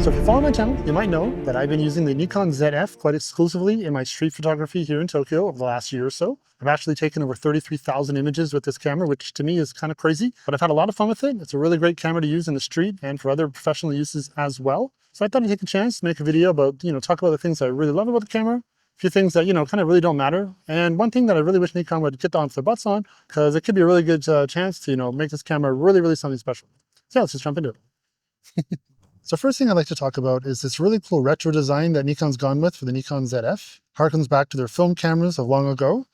So if you follow my channel, you might know that I've been using the Nikon Zf quite exclusively in my street photography here in Tokyo over the last year or so. I've actually taken over 33,000 images with this camera, which to me is kind of crazy, but I've had a lot of fun with it. It's a really great camera to use in the street and for other professional uses as well. So I thought I'd take a chance to make a video about, talk about the things I really love about the camera, a few things that, kind of really don't matter. And one thing that I really wish Nikon would get off their butts on, because it could be a really good chance to, make this camera really, really something special. So yeah, let's just jump into it. So first thing I'd like to talk about is this really cool retro design that Nikon's gone with for the Nikon Zf. Harkens back to their film cameras of long ago.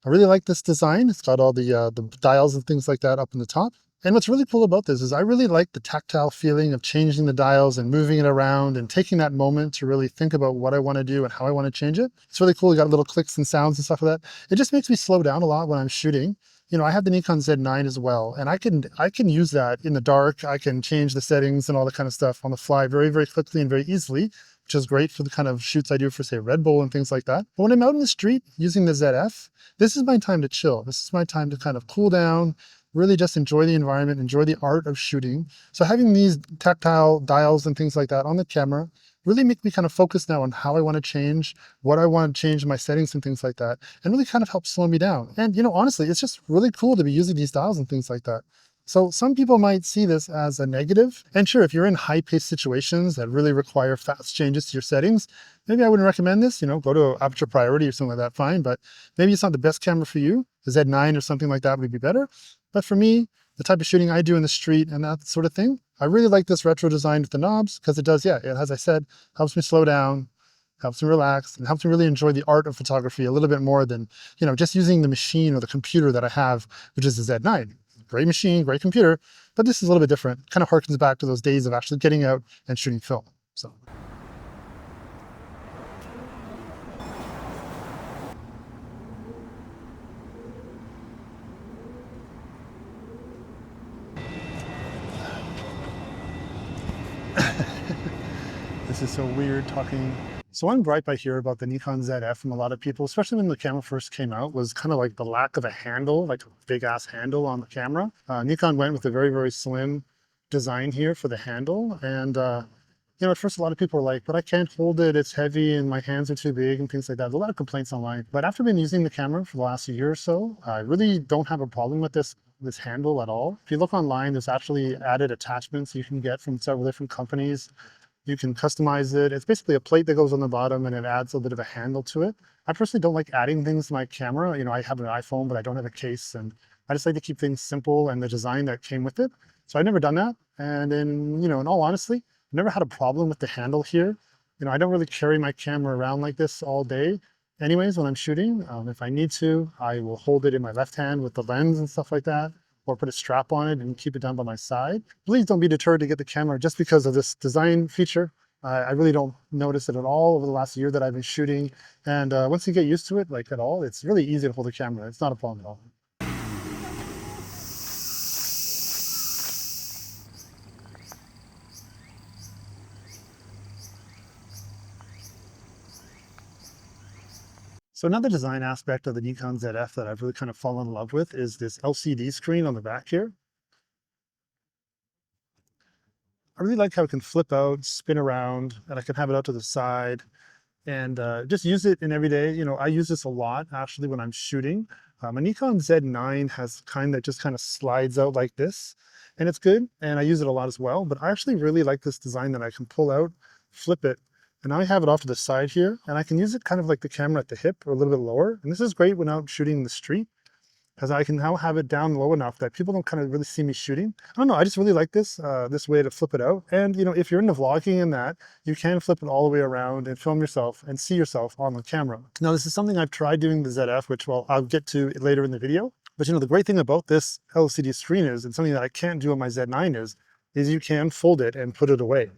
I really like this design. It's got all the dials and things like that up in the top. And what's really cool about this is I really like the tactile feeling of changing the dials and moving it around and taking that moment to really think about what I want to do and how I want to change it. It's really cool. You got little clicks and sounds and stuff like that. It just makes me slow down a lot when I'm shooting. I have the Nikon Z9 as well, and I can use that in the dark. I can change the settings and all that kind of stuff on the fly very, very quickly and very easily, which is great for the kind of shoots I do for, say, Red Bull and things like that. But when I'm out in the street using the ZF, this is my time to chill. This is my time to kind of cool down, really just enjoy the environment, enjoy the art of shooting. So having these tactile dials and things like that on the camera really make me kind of focus now on how I want to change, what I want to change in my settings and things like that, and really kind of help slow me down. And honestly, it's just really cool to be using these dials and things like that. So some people might see this as a negative. And sure, if you're in high-paced situations that really require fast changes to your settings, maybe I wouldn't recommend this, go to aperture priority or something like that, fine. But maybe it's not the best camera for you. The Z9 or something like that would be better. But for me, the type of shooting I do in the street and that sort of thing, I really like this retro design with the knobs because it does, as I said, helps me slow down, helps me relax, and helps me really enjoy the art of photography a little bit more than, just using the machine or the computer that I have, which is the Z9. Great machine, great computer, but this is a little bit different. Kind of harkens back to those days of actually getting out and shooting film. So. This is so weird talking. So one gripe I hear about the Nikon Zf from a lot of people, especially when the camera first came out, was kind of like the lack of a handle, like a big ass handle on the camera. Nikon went with a very, very slim design here for the handle. And, at first a lot of people were like, but I can't hold it, it's heavy and my hands are too big and things like that. There's a lot of complaints online. But after been using the camera for the last year or so, I really don't have a problem with this handle at all. If you look online, there's actually added attachments you can get from several different companies. You can customize it. It's basically a plate that goes on the bottom and it adds a bit of a handle to it. I personally don't like adding things to my camera. I have an iPhone, but I don't have a case, and I just like to keep things simple and the design that came with it. So I've never done that. And in all honesty, I've never had a problem with the handle here. I don't really carry my camera around like this all day. Anyways, when I'm shooting, if I need to, I will hold it in my left hand with the lens and stuff like that, or put a strap on it and keep it down by my side. Please don't be deterred to get the camera just because of this design feature. I really don't notice it at all over the last year that I've been shooting. And once you get used to it, like at all, it's really easy to hold the camera. It's not a problem at all. So another design aspect of the Nikon Zf that I've really kind of fallen in love with is this LCD screen on the back here. I really like how it can flip out, spin around, and I can have it out to the side and just use it in every day. I use this a lot actually when I'm shooting. My Nikon Z9 has kind that just kind of slides out like this, and it's good, and I use it a lot as well. But I actually really like this design that I can pull out, flip it, and now I have it off to the side here, and I can use it kind of like the camera at the hip or a little bit lower. And this is great when out shooting in the street, because I can now have it down low enough that people don't kind of really see me shooting. I don't know, I just really like this this way to flip it out. And if you're into vlogging and that, you can flip it all the way around and film yourself and see yourself on the camera. Now this is something I've tried doing the ZF, which I'll get to later in the video. But the great thing about this LCD screen is, and something that I can't do on my Z9 is you can fold it and put it away.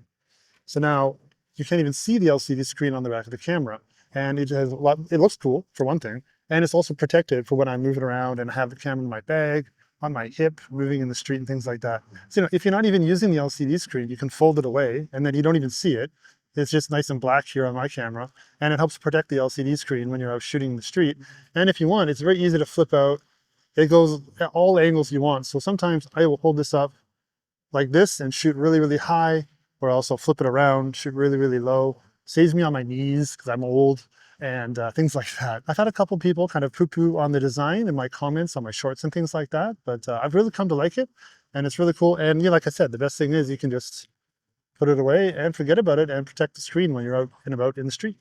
So now you can't even see the LCD screen on the back of the camera. And it has it looks cool for one thing. And it's also protected for when I'm moving around and have the camera in my bag, on my hip, moving in the street and things like that. So, if you're not even using the LCD screen, you can fold it away and then you don't even see it. It's just nice and black here on my camera. And it helps protect the LCD screen when you're out shooting in the street. And if you want, it's very easy to flip out. It goes at all angles you want. So sometimes I will hold this up like this and shoot really, really high. or else I'll flip it around, shoot really, really low. Saves me on my knees because I'm old and things like that. I've had a couple people kind of poo-poo on the design in my comments on my shorts and things like that, but I've really come to like it and it's really cool. And yeah, like I said, the best thing is you can just put it away and forget about it and protect the screen when you're out and about in the street.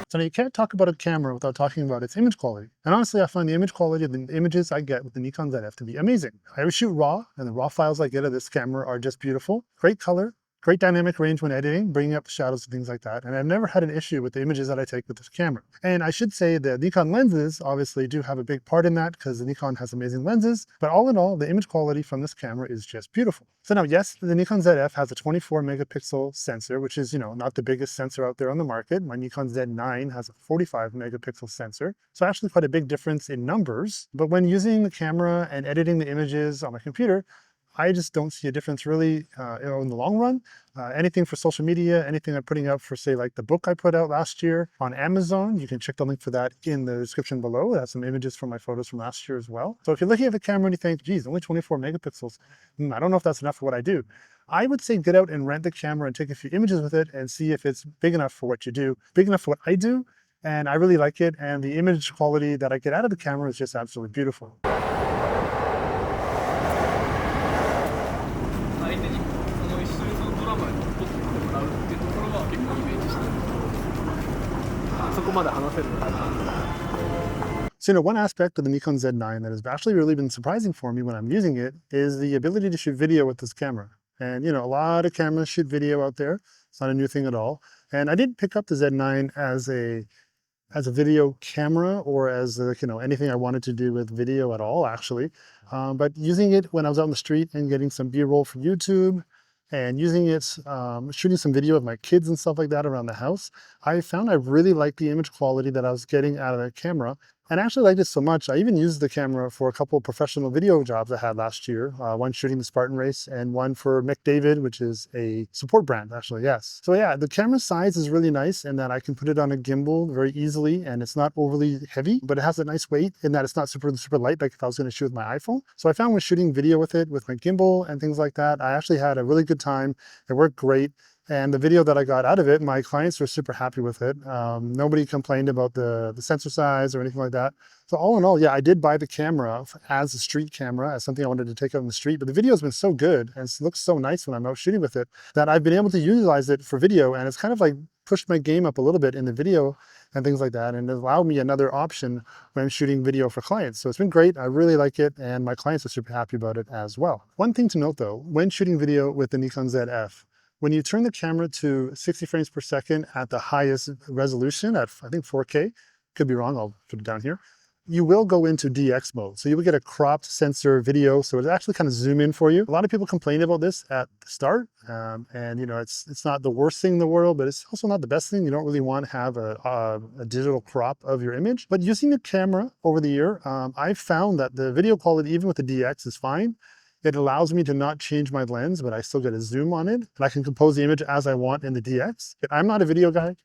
So now you can't talk about a camera without talking about its image quality. And honestly, I find the image quality of the images I get with the Nikon Zf to be amazing. I always shoot RAW, and the RAW files I get of this camera are just beautiful. Great color, great dynamic range when editing, bringing up shadows and things like that. And I've never had an issue with the images that I take with this camera. And I should say the Nikon lenses obviously do have a big part in that because the Nikon has amazing lenses. But all in all, the image quality from this camera is just beautiful. So now, yes, the Nikon Zf has a 24 megapixel sensor, which is, not the biggest sensor out there on the market. My Nikon Z9 has a 45 megapixel sensor. So actually quite a big difference in numbers. But when using the camera and editing the images on my computer, I just don't see a difference really in the long run. Anything for social media, anything I'm putting out for, say, like the book I put out last year on Amazon, you can check the link for that in the description below. It has some images from my photos from last year as well. So if you're looking at the camera and you think, geez, only 24 megapixels, I don't know if that's enough for what I do. I would say get out and rent the camera and take a few images with it and see if it's big enough for what you do, big enough for what I do. And I really like it. And the image quality that I get out of the camera is just absolutely beautiful. So, one aspect of the Nikon Z9 that has actually really been surprising for me when I'm using it is the ability to shoot video with this camera. And, a lot of cameras shoot video out there. It's not a new thing at all. And I didn't pick up the Z9 as a video camera or as anything I wanted to do with video at all, actually. But using it when I was out on the street and getting some B-roll from YouTube, and using it, shooting some video of my kids and stuff like that around the house, I found I really liked the image quality that I was getting out of that camera. And I actually liked it so much, I even used the camera for a couple of professional video jobs I had last year. One shooting the Spartan race and one for McDavid, which is a support brand, actually, yes. So yeah, the camera size is really nice in that I can put it on a gimbal very easily and it's not overly heavy, but it has a nice weight in that it's not super light like if I was gonna shoot with my iPhone. So I found when shooting video with it, with my gimbal and things like that, I actually had a really good time. It worked great. And the video that I got out of it, my clients were super happy with it. Nobody complained about the sensor size or anything like that. So all in all, yeah, I did buy the camera as a street camera, as something I wanted to take out in the street. But the video has been so good and it looks so nice when I'm out shooting with it that I've been able to utilize it for video. And it's kind of like pushed my game up a little bit in the video and things like that. And it allowed me another option when I'm shooting video for clients. So it's been great. I really like it. And my clients are super happy about it as well. One thing to note though, when shooting video with the Nikon Zf, when you turn the camera to 60 frames per second at the highest resolution at, I think 4K, could be wrong, I'll put it down here, you will go into DX mode. So you will get a cropped sensor video. So it actually kind of zoom in for you. A lot of people complain about this at the start. And it's not the worst thing in the world, but it's also not the best thing. You don't really want to have a digital crop of your image. But using the camera over the year, I've found that the video quality, even with the DX, is fine. It allows me to not change my lens, but I still get a zoom on it. And I can compose the image as I want in the DX. I'm not a video guy.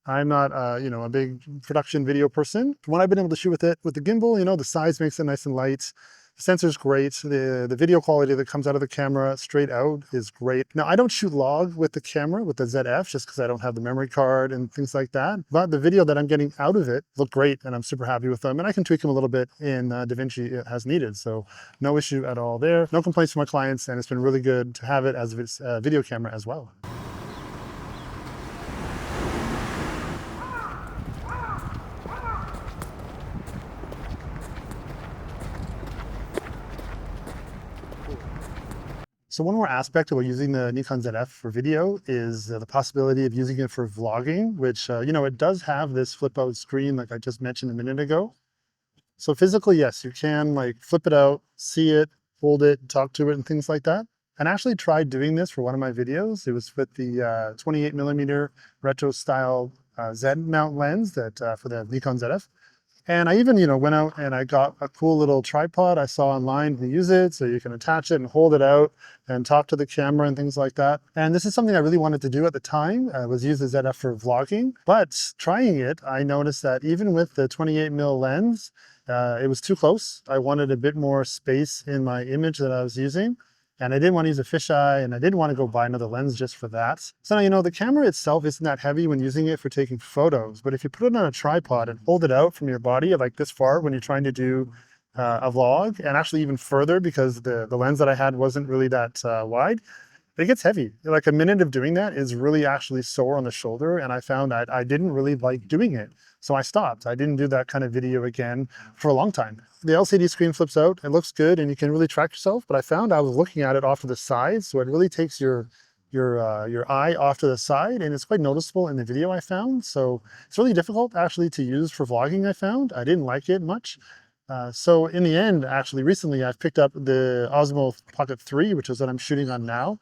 I'm not, a big production video person. When I've been able to shoot with it, with the gimbal, the size makes it nice and light. The sensor's great. The video quality that comes out of the camera straight out is great. Now, I don't shoot log with the camera, with the ZF, just because I don't have the memory card and things like that. But the video that I'm getting out of it look great, and I'm super happy with them. And I can tweak them a little bit in DaVinci as needed. So no issue at all there. No complaints from my clients, and it's been really good to have it as a video camera as well. So one more aspect about using the Nikon Zf for video is the possibility of using it for vlogging, which, it does have this flip out screen like I just mentioned a minute ago. So physically, yes, you can like flip it out, see it, hold it, talk to it and things like that. And I actually tried doing this for one of my videos. It was with the 28mm retro style Z mount lens that for the Nikon Zf. And I even, went out and I got a cool little tripod I saw online to use it. So you can attach it and hold it out and talk to the camera and things like that. And this is something I really wanted to do at the time. I was using the ZF for vlogging, but trying it, I noticed that even with the 28mm lens, it was too close. I wanted a bit more space in my image that I was using. And I didn't want to use a fisheye, and I didn't want to go buy another lens just for that. So now, the camera itself isn't that heavy when using it for taking photos, but if you put it on a tripod and hold it out from your body like this far when you're trying to do a vlog, and actually even further because the lens that I had wasn't really that wide, it gets heavy. Like a minute of doing that is really actually sore on the shoulder, and I found that I didn't really like doing it. So I stopped. I didn't do that kind of video again for a long time. The LCD screen flips out, it looks good, and you can really track yourself, but I found I was looking at it off to the side, so it really takes your eye off to the side, and it's quite noticeable in the video I found. So it's really difficult actually to use for vlogging, I found. I didn't like it much. So in the end, actually recently, I've picked up the Osmo Pocket 3, which is what I'm shooting on now.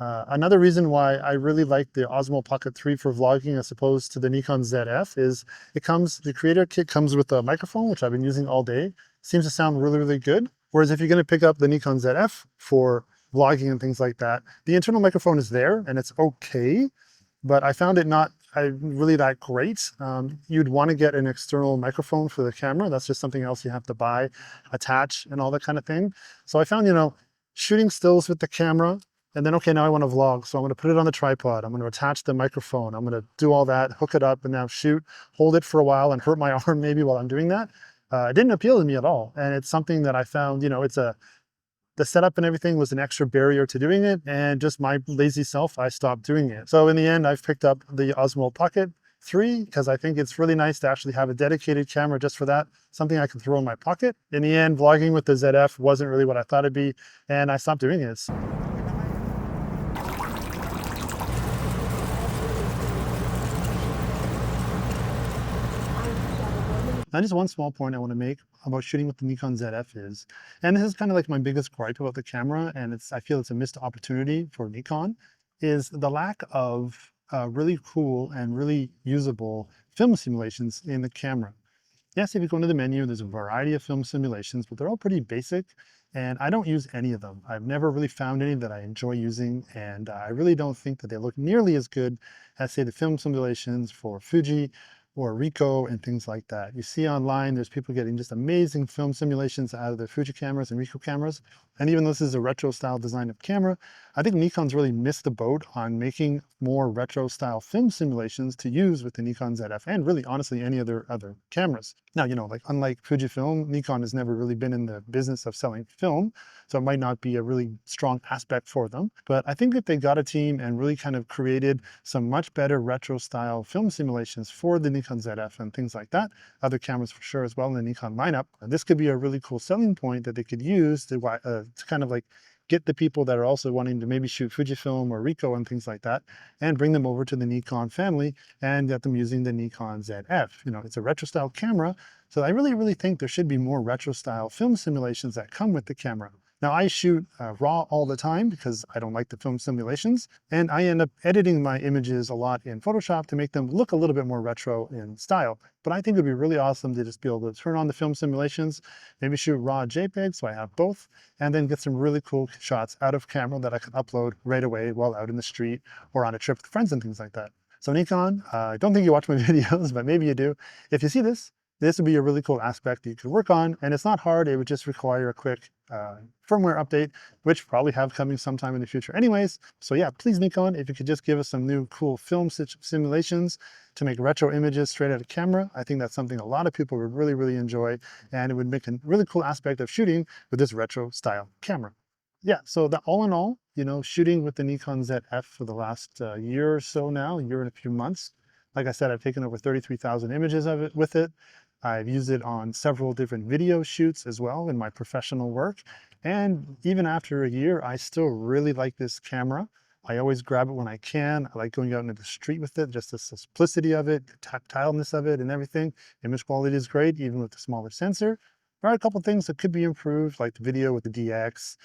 Another reason why I really like the Osmo Pocket 3 for vlogging as opposed to the Nikon Zf is the creator kit comes with a microphone, which I've been using all day. Seems to sound really, really good. Whereas if you're going to pick up the Nikon Zf for vlogging and things like that, the internal microphone is there and it's okay, but I found it not really that great. You'd want to get an external microphone for the camera. That's just something else you have to buy, attach, and all that kind of thing. So I found, shooting stills with the camera, and then, okay, now I want to vlog. So I'm going to put it on the tripod. I'm going to attach the microphone. I'm going to do all that, hook it up, and now shoot, hold it for a while and hurt my arm maybe while I'm doing that. It didn't appeal to me at all. And it's something that I found, the setup and everything was an extra barrier to doing it. And just my lazy self, I stopped doing it. So in the end, I've picked up the Osmo Pocket 3 because I think it's really nice to actually have a dedicated camera just for that, something I can throw in my pocket. In the end, vlogging with the ZF wasn't really what I thought it'd be, and I stopped doing it. Now, just one small point I want to make about shooting with the Nikon Zf is, and this is kind of like my biggest gripe about the camera, and I feel it's a missed opportunity for Nikon, is the lack of really cool and really usable film simulations in the camera. Yes, if you go into the menu, there's a variety of film simulations, but they're all pretty basic, and I don't use any of them. I've never really found any that I enjoy using, and I really don't think that they look nearly as good as, say, the film simulations for Fuji or Ricoh and things like that. You see online, there's people getting just amazing film simulations out of their Fuji cameras and Ricoh cameras. And even though this is a retro style design of camera, I think Nikon's really missed the boat on making more retro style film simulations to use with the Nikon ZF and really honestly any other cameras. Now, like unlike Fujifilm, Nikon has never really been in the business of selling film, so it might not be a really strong aspect for them. But I think if they got a team and really kind of created some much better retro style film simulations for the Nikon ZF and things like that, other cameras for sure as well in the Nikon lineup, this could be a really cool selling point that they could use to kind of like get the people that are also wanting to maybe shoot Fujifilm or Ricoh and things like that and bring them over to the Nikon family and get them using the Nikon ZF. It's a retro style camera. So I really, really think there should be more retro style film simulations that come with the camera. Now I shoot RAW all the time because I don't like the film simulations, and I end up editing my images a lot in Photoshop to make them look a little bit more retro in style. But I think it'd be really awesome to just be able to turn on the film simulations, maybe shoot RAW JPEG, so I have both, and then get some really cool shots out of camera that I can upload right away while out in the street or on a trip with friends and things like that. So Nikon, I don't think you watch my videos, but maybe you do. If you see this would be a really cool aspect that you could work on, and it's not hard. It would just require a quick firmware update, which probably have coming sometime in the future anyways. So yeah, please Nikon, if you could just give us some new cool film simulations to make retro images straight out of camera. I think that's something a lot of people would really, really enjoy, and it would make a really cool aspect of shooting with this retro style camera. Yeah, so all in all, shooting with the Nikon ZF for the last year or so now, year and a few months. Like I said, I've taken over 33,000 images of it with it. I've used it on several different video shoots as well in my professional work. And even after a year, I still really like this camera. I always grab it when I can. I like going out into the street with it, just the simplicity of it, the tactileness of it and everything. Image quality is great, even with the smaller sensor. There are a couple things that could be improved, like the video with the DX.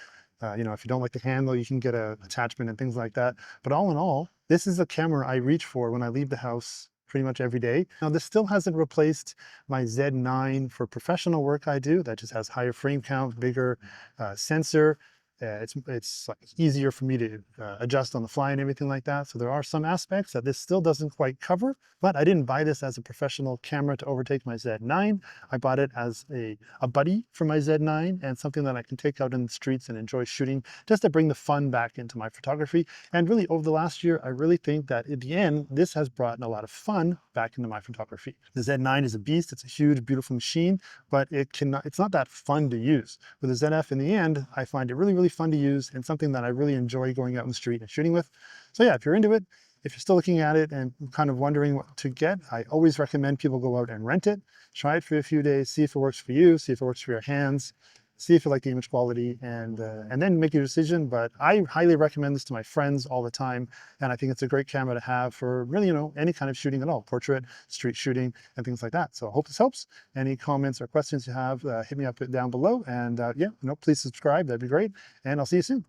If you don't like the handle, you can get an attachment and things like that. But all in all, this is a camera I reach for when I leave the house pretty much every day. Now, this still hasn't replaced my Z9 for professional work I do. That just has higher frame count, bigger sensor. It's like easier for me to adjust on the fly and everything like that. So there are some aspects that this still doesn't quite cover, but I didn't buy this as a professional camera to overtake my Z9. I bought it as a buddy for my Z9 and something that I can take out in the streets and enjoy shooting just to bring the fun back into my photography. And really over the last year, I really think that at the end, this has brought a lot of fun back into my photography. The Z9 is a beast. It's a huge, beautiful machine, but it's not that fun to use. With the ZF in the end, I find it really fun to use and something that I really enjoy going out in the street and shooting with. So yeah, if you're into it, if you're still looking at it and kind of wondering what to get, I always recommend people go out and rent it, try it for a few days, see if it works for you, see if it works for your hands, see if you like the image quality, and then make your decision. But I highly recommend this to my friends all the time, and I think it's a great camera to have for really, any kind of shooting at all, portrait, street shooting, and things like that. So I hope this helps. Any comments or questions you have, hit me up down below, and yeah, please subscribe. That'd be great, and I'll see you soon.